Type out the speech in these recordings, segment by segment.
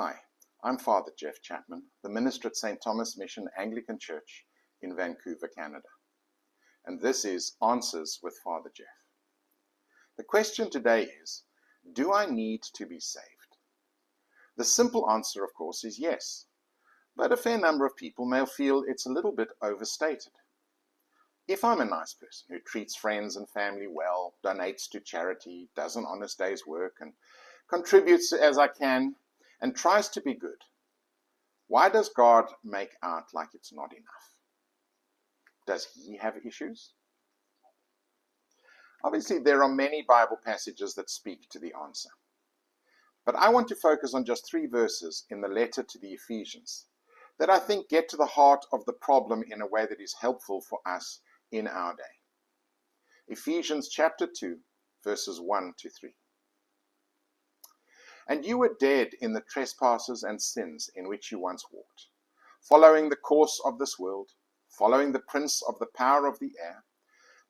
Hi, I'm Father Jeff Chapman, the minister at St. Thomas Mission Anglican Church in Vancouver, Canada. And this is Answers with Father Jeff. The question today is, do I need to be saved? The simple answer, of course, is yes. But a fair number of people may feel it's a little bit overstated. If I'm a nice person who treats friends and family well, donates to charity, does an honest day's work, and contributes as I can, and tries to be good, why does God make out like it's not enough? Does he have issues? Obviously, there are many Bible passages that speak to the answer. But I want to focus on just 3 verses in the letter to the Ephesians that I think get to the heart of the problem in a way that is helpful for us in our day. Ephesians chapter 2, verses 1 to 3. And you were dead in the trespasses and sins in which you once walked, following the course of this world, following the prince of the power of the air,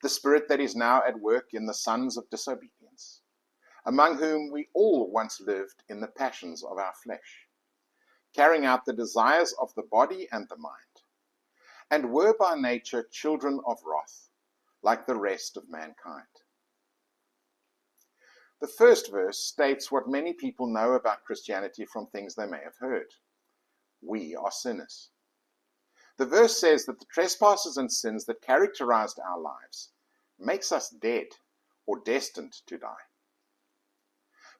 the spirit that is now at work in the sons of disobedience, among whom we all once lived in the passions of our flesh, carrying out the desires of the body and the mind, and were by nature children of wrath, like the rest of mankind. The first verse states what many people know about Christianity from things they may have heard. We are sinners. The verse says that the trespasses and sins that characterized our lives makes us dead or destined to die.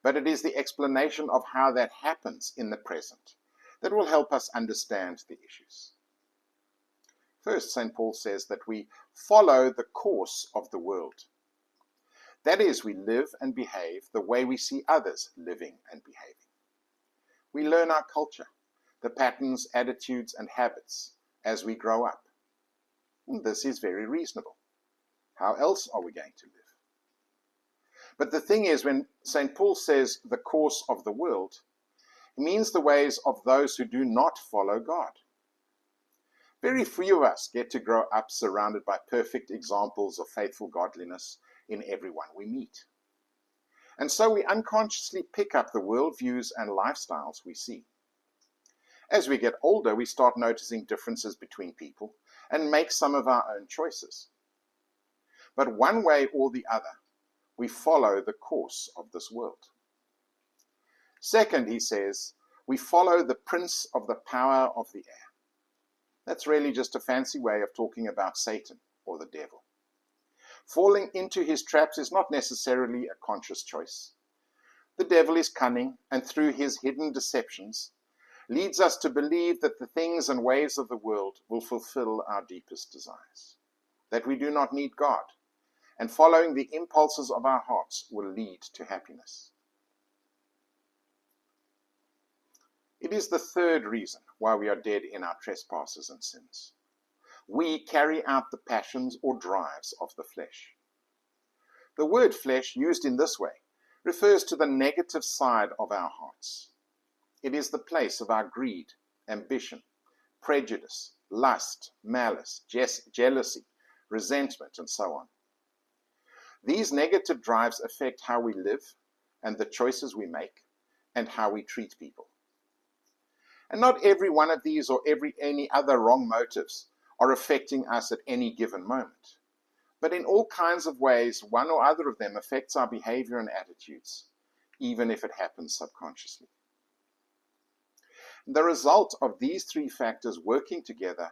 But it is the explanation of how that happens in the present that will help us understand the issues. First, St. Paul says that we follow the course of the world. That is, we live and behave the way we see others living and behaving. We learn our culture, the patterns, attitudes, and habits as we grow up. And this is very reasonable. How else are we going to live? But the thing is, when St. Paul says the course of the world, he means the ways of those who do not follow God. Very few of us get to grow up surrounded by perfect examples of faithful godliness in everyone we meet. And so we unconsciously pick up the worldviews and lifestyles we see. As we get older, we start noticing differences between people and make some of our own choices. But one way or the other, we follow the course of this world. Second, he says, we follow the prince of the power of the air. That's really just a fancy way of talking about Satan or the devil. Falling into his traps is not necessarily a conscious choice. The devil is cunning, and through his hidden deceptions, leads us to believe that the things and ways of the world will fulfill our deepest desires, that we do not need God, and following the impulses of our hearts will lead to happiness. It is the third reason why we are dead in our trespasses and sins. We carry out the passions or drives of the flesh. The word flesh, used in this way, refers to the negative side of our hearts. It is the place of our greed, ambition, prejudice, lust, malice, jealousy, resentment, and so on. These negative drives affect how we live and the choices we make and how we treat people. And not every one of these or any other wrong motives are affecting us at any given moment. But in all kinds of ways, one or other of them affects our behavior and attitudes, even if it happens subconsciously. The result of these 3 factors working together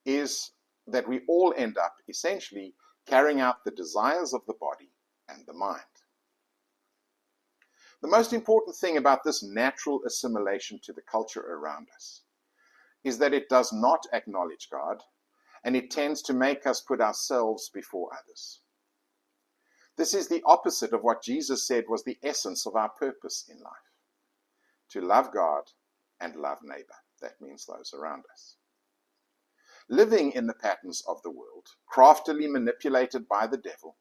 is that we all end up essentially carrying out the desires of the body and the mind. The most important thing about this natural assimilation to the culture around us is that it does not acknowledge God, and it tends to make us put ourselves before others. This is the opposite of what Jesus said was the essence of our purpose in life: to love God and love neighbor. That means those around us. Living in the patterns of the world, craftily manipulated by the devil,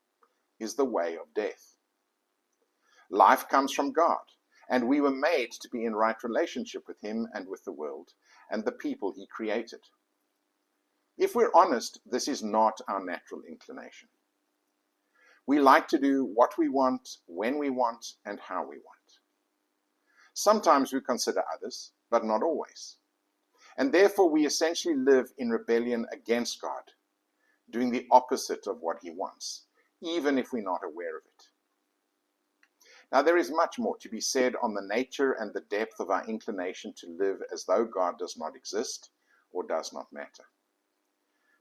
is the way of death. Life comes from God, and we were made to be in right relationship with him and with the world and the people he created. If we're honest, this is not our natural inclination. We like to do what we want, when we want, and how we want. Sometimes we consider others, but not always. And therefore we essentially live in rebellion against God, doing the opposite of what he wants, even if we're not aware of it. Now, there is much more to be said on the nature and the depth of our inclination to live as though God does not exist or does not matter.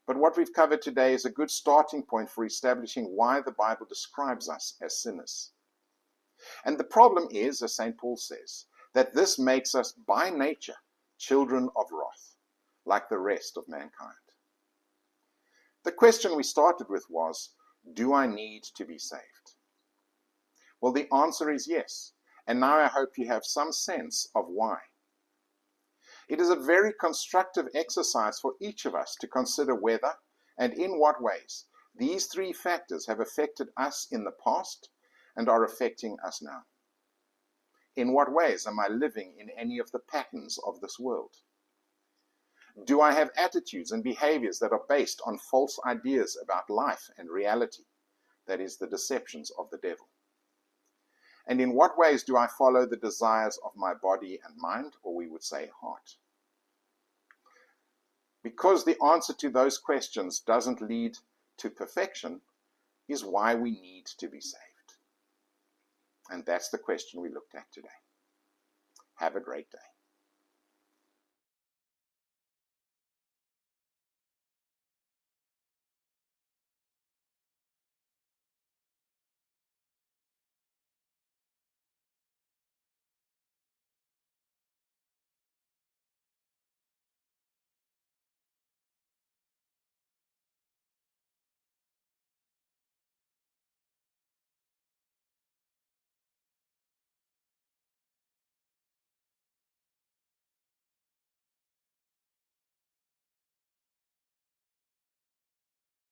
But what we've covered today is a good starting point for establishing why the Bible describes us as sinners. And the problem is, as St. Paul says, that this makes us by nature children of wrath, like the rest of mankind. The question we started with was, do I need to be saved? Well, the answer is yes, and now I hope you have some sense of why. It is a very constructive exercise for each of us to consider whether and in what ways these three factors have affected us in the past and are affecting us now. In what ways am I living in any of the patterns of this world? Do I have attitudes and behaviors that are based on false ideas about life and reality, that is, the deceptions of the devil? And in what ways do I follow the desires of my body and mind, or we would say heart? Because the answer to those questions doesn't lead to perfection is why we need to be saved. And that's the question we looked at today. Have a great day.